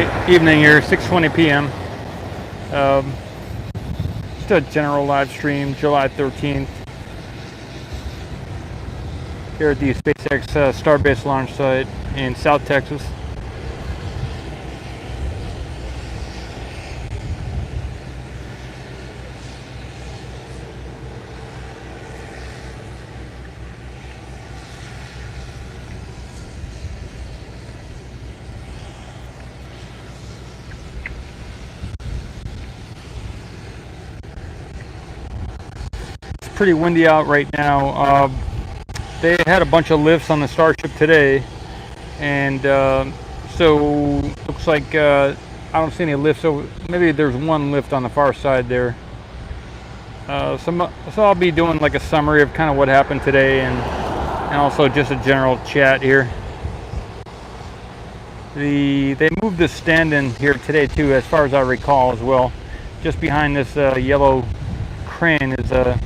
late evening here, 6:20 p.m. Just a general live stream, July 13th, here at the SpaceX Starbase launch site in South Texas. Pretty windy out right now. They had a bunch of lifts on the Starship today, and so looks like I don't see any lifts. So maybe there's one lift on the far side there. So I'll be doing like a summary of kind of what happened today, and also just a general chat here. They moved the stand in here today too, as far as I recall as well. Just behind this yellow crane is a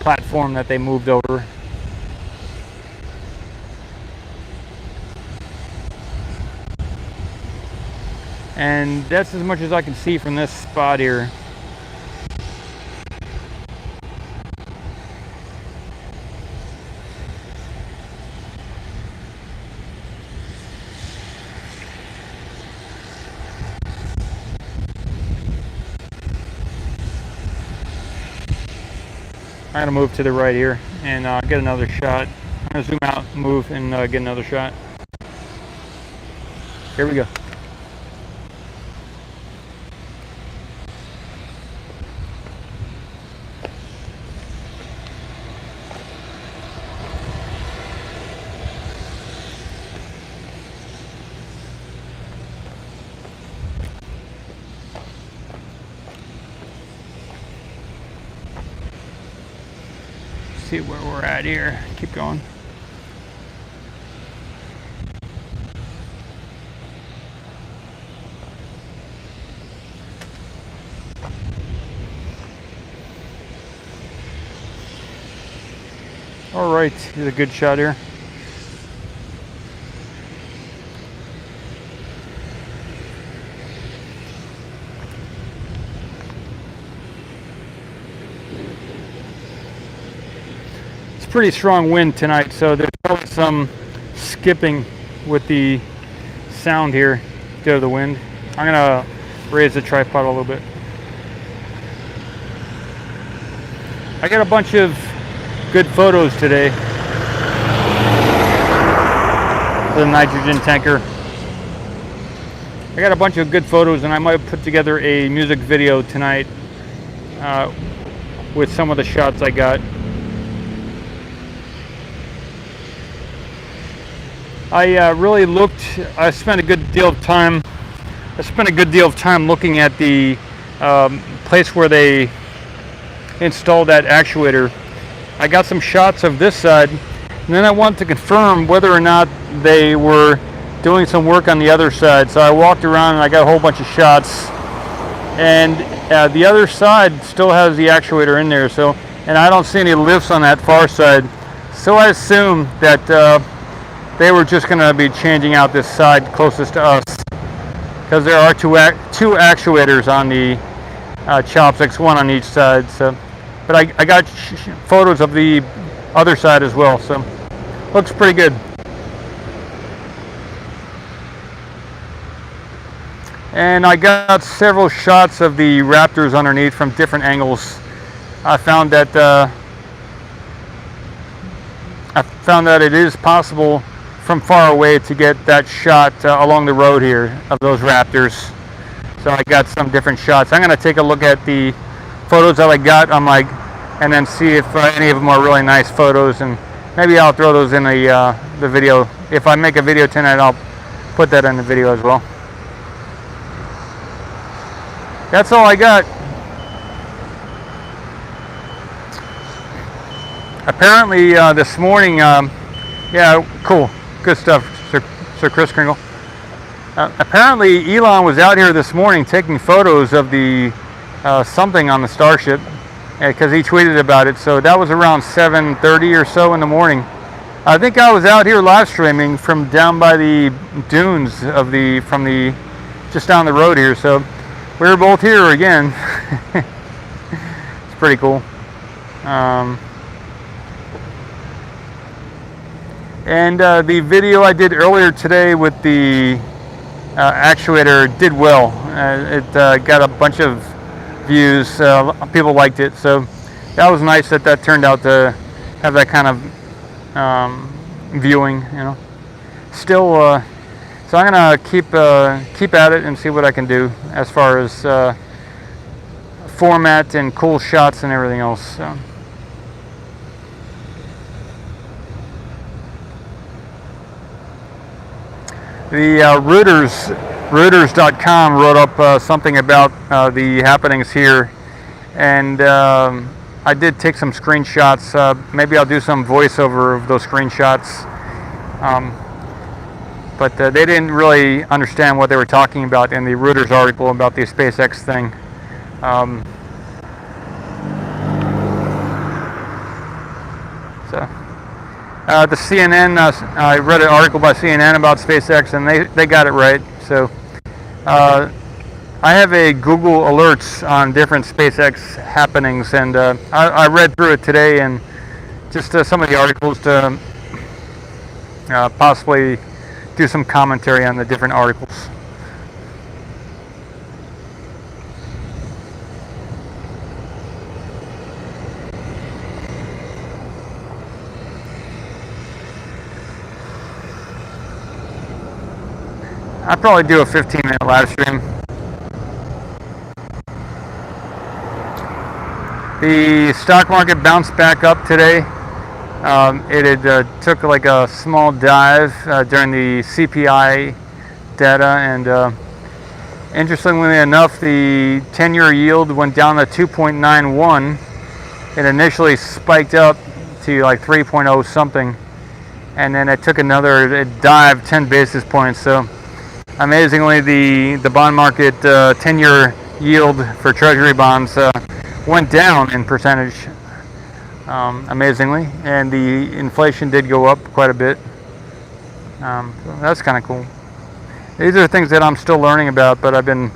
platform that they moved over. And that's as much as I can see from this spot here. I'm gonna move to the right here and get another shot. I'm gonna zoom out, move, and get another shot. Here we go. See where we're at here. Keep going. All right, here's a good shot here. Pretty strong wind tonight, so there's probably some skipping with the sound here due to the wind. I'm gonna raise the tripod a little bit. I got a bunch of good photos today for the nitrogen tanker. I got a bunch of good photos, and I might put together a music video tonight with some of the shots I got. I really looked. I spent a good deal of time looking at the place where they installed that actuator. I got some shots of this side, and then I wanted to confirm whether or not they were doing some work on the other side. So I walked around and I got a whole bunch of shots, and the other side still has the actuator in there. So, and I don't see any lifts on that far side. So I assume that they were just going to be changing out this side closest to us, because there are two actuators on the chopsticks, one on each side. So, but I got photos of the other side as well, so looks pretty good. And I got several shots of the Raptors underneath from different angles. I found that it is possible from far away to get that shot along the road here of those Raptors. So I got some different shots. I'm going to take a look at the photos that I got on and then see if any of them are really nice photos, and maybe I'll throw those in the video. If I make a video tonight, I'll put that in the video as well. That's all I got. Apparently this morning, yeah, cool. Good stuff, Sir Chris Kringle. Apparently Elon was out here this morning taking photos of the something on the Starship, because he tweeted about it. So that was around 7:30 or so in the morning. I think I was out here live streaming from down by the dunes of just down the road here. So we were both here again. It's pretty cool. And the video I did earlier today with the actuator did well. It got a bunch of views. People liked it, so that was nice that turned out to have that kind of viewing. Still, so I'm gonna keep at it and see what I can do as far as format and cool shots and everything else. So. The Reuters.com wrote up something about the happenings here, and I did take some screenshots. Maybe I'll do some voiceover of those screenshots, but they didn't really understand what they were talking about in the Reuters article about the SpaceX thing. The CNN, I read an article by CNN about SpaceX, and they got it right. So I have a Google alerts on different SpaceX happenings, and I read through it today, and just some of the articles to possibly do some commentary on the different articles. I'd probably do a 15-minute live stream. The stock market bounced back up today. It had took like a small dive during the CPI data, and interestingly enough, the 10-year yield went down to 2.91. It initially spiked up to like 3.0 something, and then it took another dive 10 basis points. So amazingly, the bond market 10-year yield for Treasury bonds went down in percentage, amazingly, and the inflation did go up quite a bit. So that's kind of cool. These are things that I'm still learning about, but I've been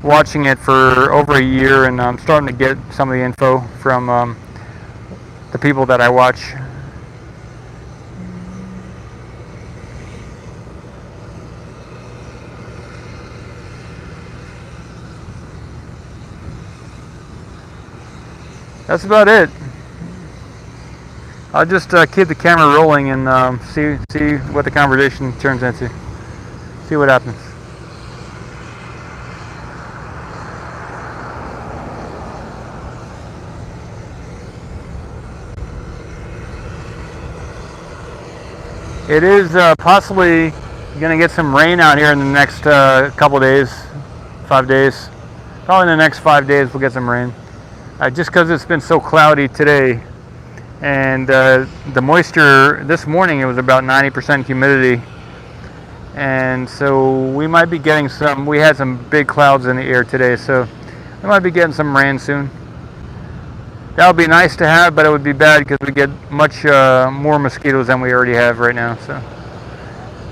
watching it for over a year, and I'm starting to get some of the info from the people that I watch. That's about it. I'll just keep the camera rolling and see what the conversation turns into. See what happens. It is possibly going to get some rain out here in the next couple days, 5 days. Probably in the next 5 days we'll get some rain. Just because it's been so cloudy today, and the moisture this morning, it was about 90% humidity, and so we might be getting some. We had some big clouds in the air today, so we might be getting some rain soon. That would be nice to have, but it would be bad because we get much more mosquitoes than we already have right now. So,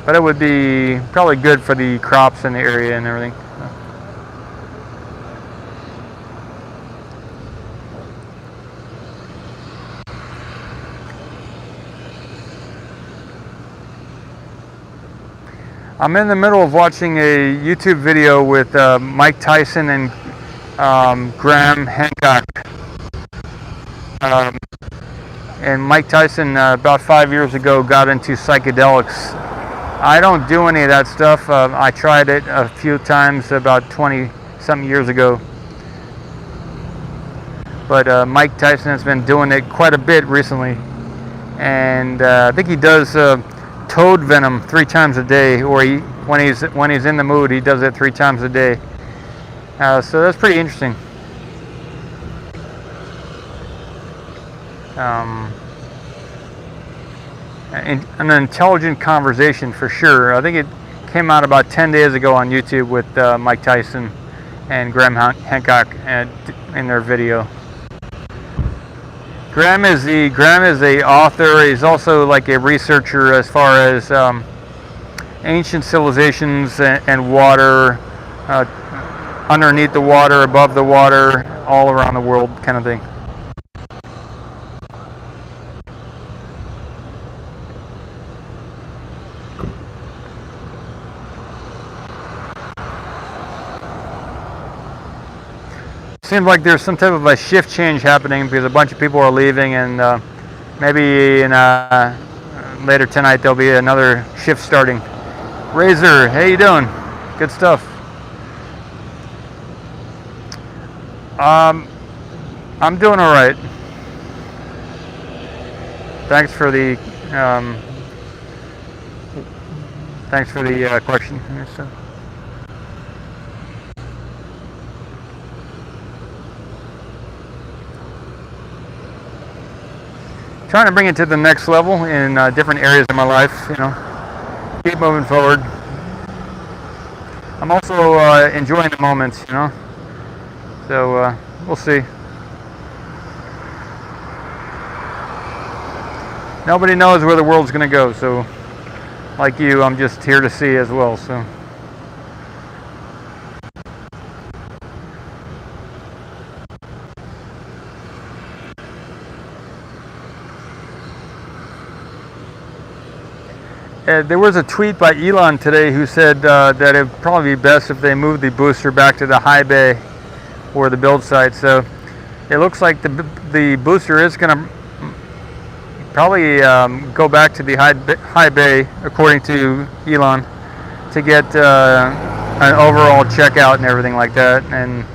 but it would be probably good for the crops in the area and everything. I'm in the middle of watching a YouTube video with Mike Tyson and Graham Hancock. And Mike Tyson, about 5 years ago, got into psychedelics. I don't do any of that stuff. I tried it a few times about 20-something years ago. But Mike Tyson has been doing it quite a bit recently. And I think he does toad venom 3 times a day, or when he's in the mood, he does it 3 times a day. So that's pretty interesting. An intelligent conversation for sure. I think it came out about 10 days ago on YouTube with Mike Tyson and Graham Hancock in their video. Graham is a author. He's also like a researcher as far as ancient civilizations and water, underneath the water, above the water, all around the world kind of thing. Seems like there's some type of a shift change happening because a bunch of people are leaving, and maybe in later tonight there'll be another shift starting. Razor, how you doing? Good stuff. I'm doing all right. Thanks for the question. Trying to bring it to the next level in different areas of my life, you know. Keep moving forward. I'm also enjoying the moments, you know. So we'll see. Nobody knows where the world's going to go, so like you, I'm just here to see as well. So. There was a tweet by Elon today who said that it would probably be best if they moved the booster back to the high bay or the build site. So it looks like the booster is going to probably go back to the high bay, according to Elon, to get an overall checkout and everything like that. And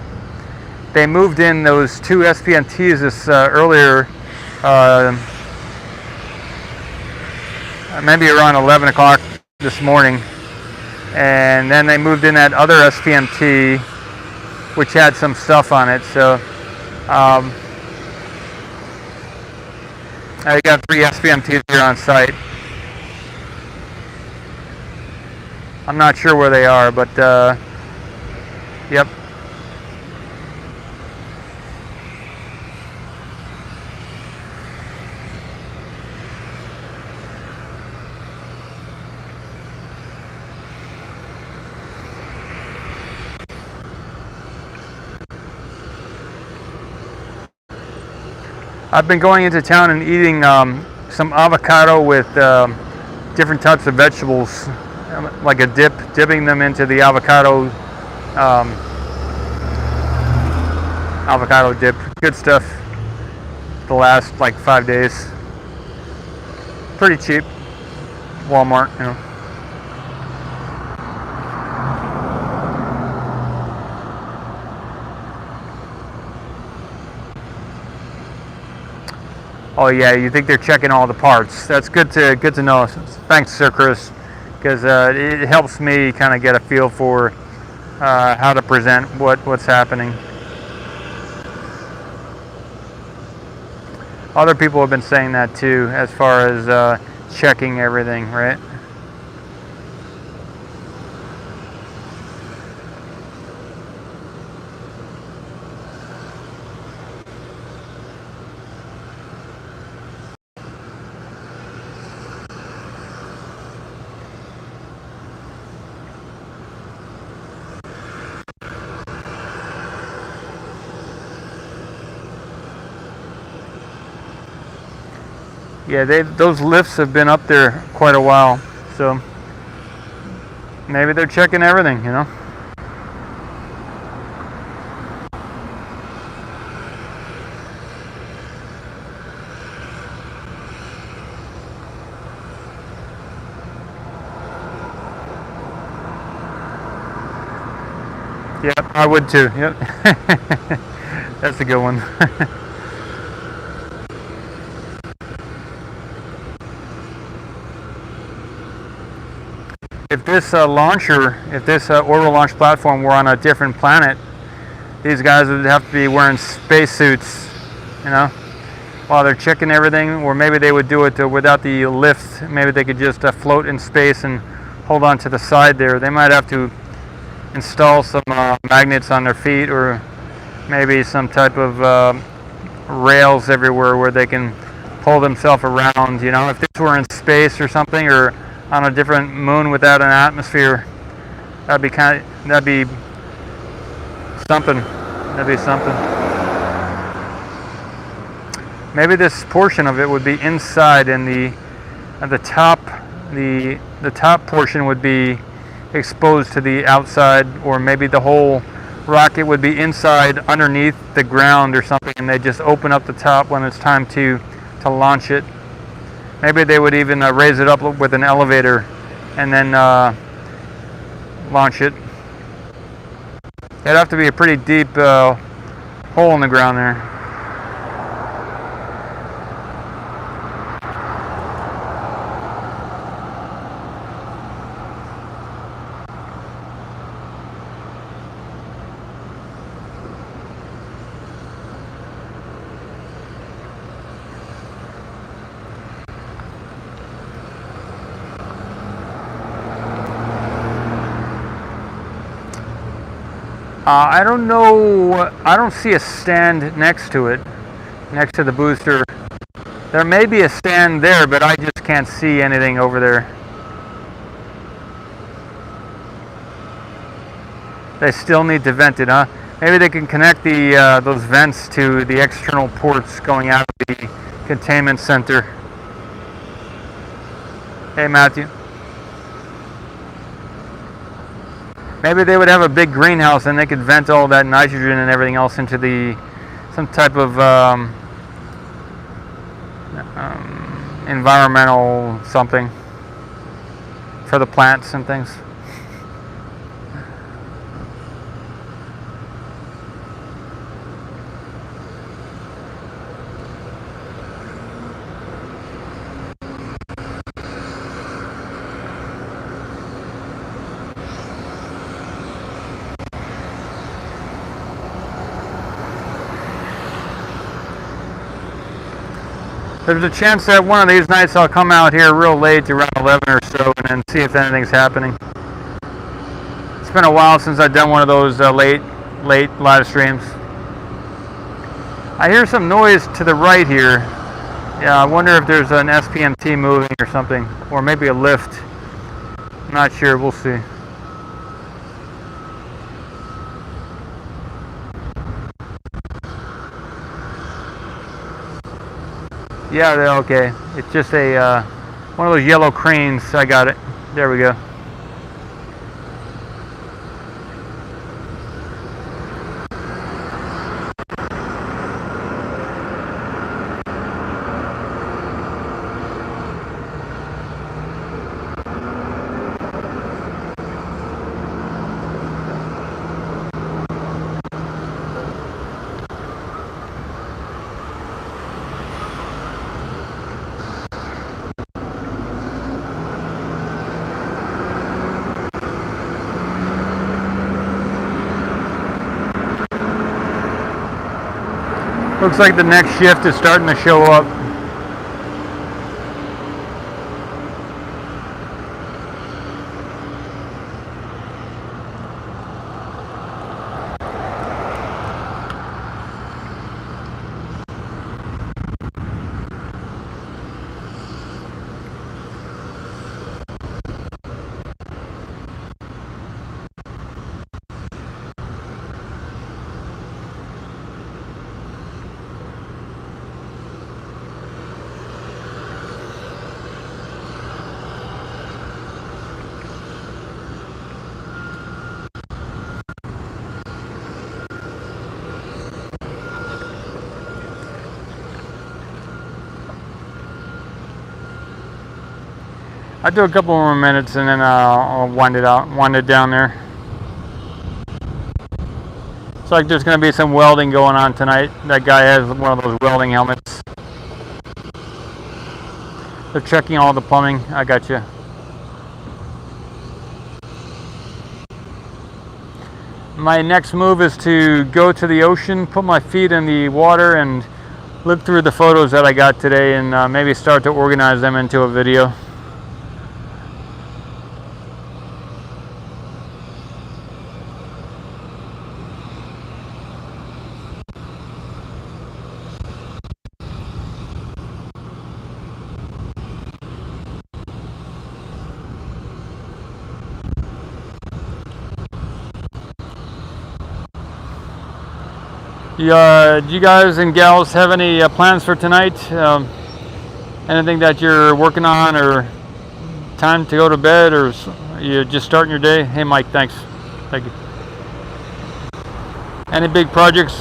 they moved in those two SPMTs this earlier. Maybe around 11 o'clock this morning, and then they moved in that other SPMT which had some stuff on it. So I got 3 SPMTs here on site. I'm not sure where they are, but yep. I've been going into town and eating some avocado with different types of vegetables, like a dip, dipping them into the avocado dip. Good stuff. The last like 5 days. Pretty cheap. Walmart, you know. Oh yeah, you think they're checking all the parts? That's good to know. Thanks, Sir Chris, because it helps me kind of get a feel for how to present what's happening. Other people have been saying that too, as far as checking everything, right? Yeah, those lifts have been up there quite a while, so maybe they're checking everything, you know. Yep, I would too. Yep. That's a good one. If this orbital launch platform were on a different planet, these guys would have to be wearing spacesuits, you know, while they're checking everything. Or maybe they would do it without the lift. Maybe they could just float in space and hold on to the side there. They might have to install some magnets on their feet, or maybe some type of rails everywhere where they can pull themselves around. You know, if this were in space or something, or on a different moon without an atmosphere, that'd be something. That'd be something. Maybe this portion of it would be inside, and at the top, the top portion would be exposed to the outside, or maybe the whole rocket would be inside underneath the ground or something, and they just open up the top when it's time to launch it. Maybe they would even raise it up with an elevator and then launch it. It'd have to be a pretty deep hole in the ground there. I don't know, I don't see a stand next to it, next to the booster. There may be a stand there, but I just can't see anything over there. They still need to vent it, huh? Maybe they can connect those vents to the external ports going out of the containment center. Hey, Matthew. Maybe they would have a big greenhouse and they could vent all that nitrogen and everything else into some type of environmental something for the plants and things. There's a chance that one of these nights I'll come out here real late, around 11 or so, and then see if anything's happening. It's been a while since I've done one of those late live streams. I hear some noise to the right here. Yeah, I wonder if there's an SPMT moving or something, or maybe a lift. I'm not sure, we'll see. Yeah, they're okay. It's just a one of those yellow cranes. I got it. There we go. Looks like the next shift is starting to show up. I'll do a couple more minutes and then I'll wind it down there. It's like there's going to be some welding going on tonight. That guy has one of those welding helmets. They're checking all the plumbing. I got you. My next move is to go to the ocean, put my feet in the water, and look through the photos that I got today, and maybe start to organize them into a video. Do you guys and gals have any plans for tonight? Anything that you're working on, or time to go to bed, or you just starting your day? Hey, Mike, thanks. Thank you. Any big projects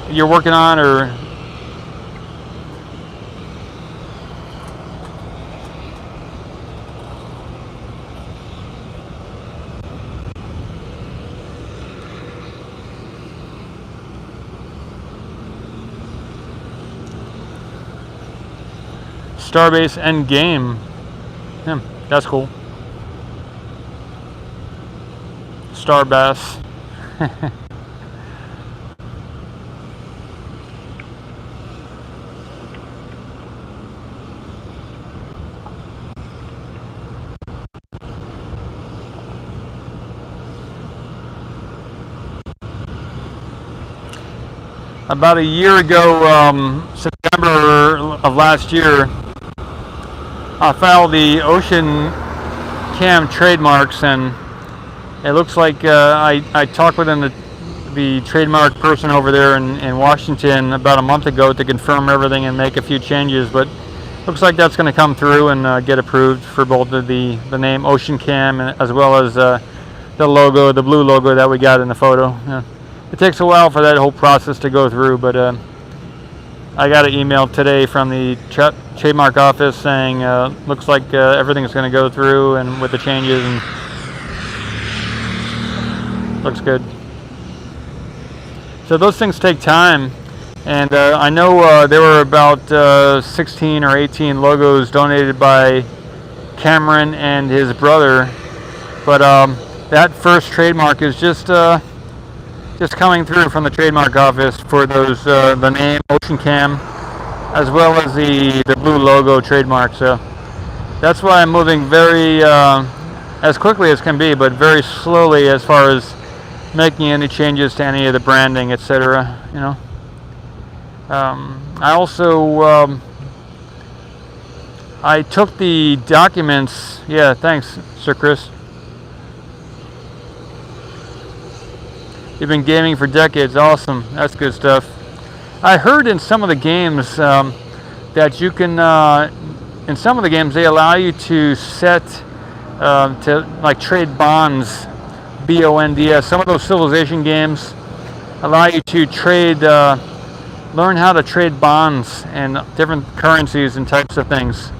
you're working on, or? Starbase end game. Yeah, that's cool. Starbase. About a year ago, September of last year, I filed the OCEAN trademarks, and it looks like I talked with the trademark person over there in Washington about a month ago to confirm everything and make a few changes, but looks like that's going to come through and get approved for both of the name OceanCam as well as the logo, the blue logo that we got in the photo. Yeah. It takes a while for that whole process to go through, but I got an email today from the trademark office saying looks like everything's going to go through and with the changes, and looks good. So those things take time, and I know there were about 16 or 18 logos donated by Cameron and his brother, but that first trademark is just coming through from the trademark office for those the name OceanCam as well as the blue logo trademark. So that's why I'm moving very as quickly as can be, but very slowly as far as making any changes to any of the branding, etc. You know. I also I took the documents. Yeah, thanks, Sir Chris. You've been gaming for decades. Awesome. That's good stuff. I heard in some of the games that you can, in some of the games, they allow you to set, to like trade bonds, BONDS. Some of those civilization games allow you to trade, learn how to trade bonds and different currencies and types of things.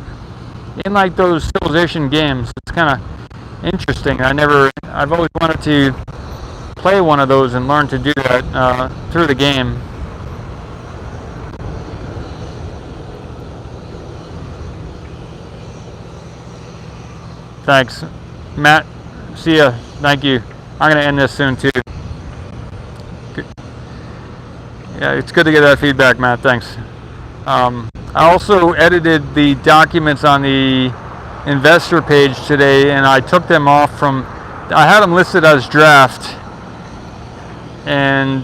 In like those civilization games, it's kind of interesting. I've always wanted to play one of those and learn to do that through the game. Thanks, Matt. See ya. Thank you. I'm gonna end this soon too. Good. Yeah, it's good to get that feedback, Matt. Thanks. I also edited the documents on the investor page today, and I took them off from. I had them listed as draft. And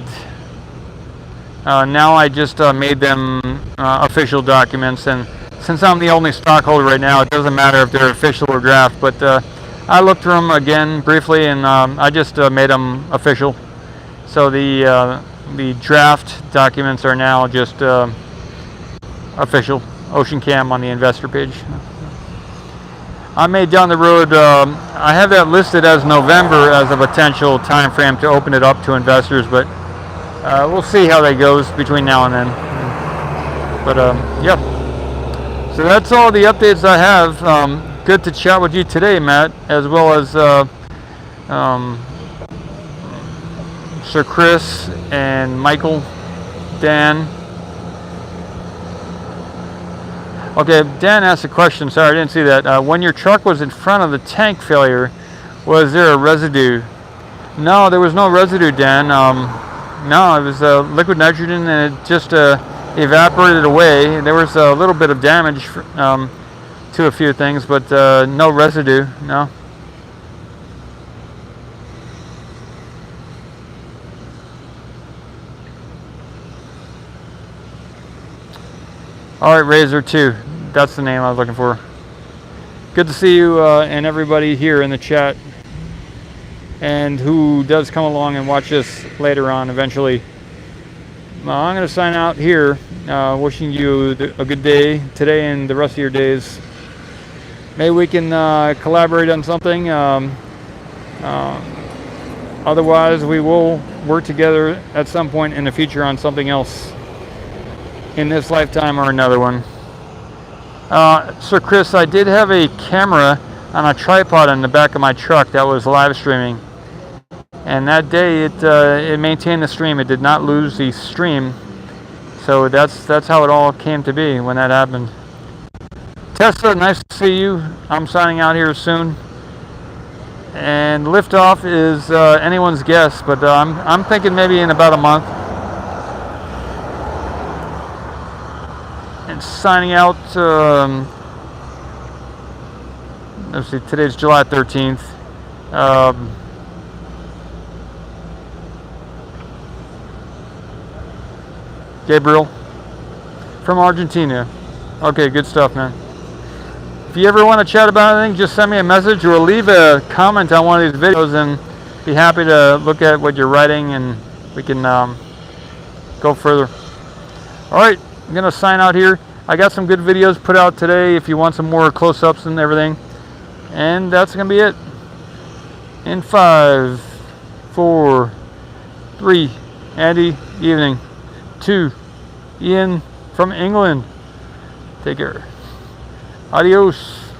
now I just made them official documents, and since I'm the only stockholder right now, it doesn't matter if they're official or draft, but I looked through them again briefly, and I just made them official. So the draft documents are now just official, OceanCam on the investor page. I may down the road, I have that listed as November as a potential time frame to open it up to investors, but we'll see how that goes between now and then. But yeah, so that's all the updates I have. Good to chat with you today, Matt, as well as Sir Chris and Michael, Dan. Okay, Dan asked a question. Sorry, I didn't see that. When your truck was in front of the tank failure, was there a residue? No, there was no residue, Dan. No, it was liquid nitrogen, and it just evaporated away. There was a little bit of damage to a few things, but no residue. No. All right, Razor 2. That's the name I was looking for. Good to see you and everybody here in the chat, and who does come along and watch this later on eventually. I'm going to sign out here, wishing you a good day today and the rest of your days. Maybe we can collaborate on something. Otherwise, we will work together at some point in the future on something else in this lifetime or another one. So Chris, I did have a camera on a tripod in the back of my truck that was live streaming, and that day it maintained the stream. It did not lose the stream, so that's how it all came to be when that happened. Tessa, nice to see you. I'm signing out here soon, and liftoff is anyone's guess, but I'm thinking maybe in about a month. And signing out. Let's see, today's July 13th. Gabriel from Argentina. Okay, good stuff, man. If you ever want to chat about anything, just send me a message or leave a comment on one of these videos, and be happy to look at what you're writing, and we can go further. All right, I'm gonna sign out here. I got some good videos put out today if you want some more close-ups and everything. And that's going to be it. In 5, 4, 3, Andy, evening. 2, Ian from England. Take care. Adios.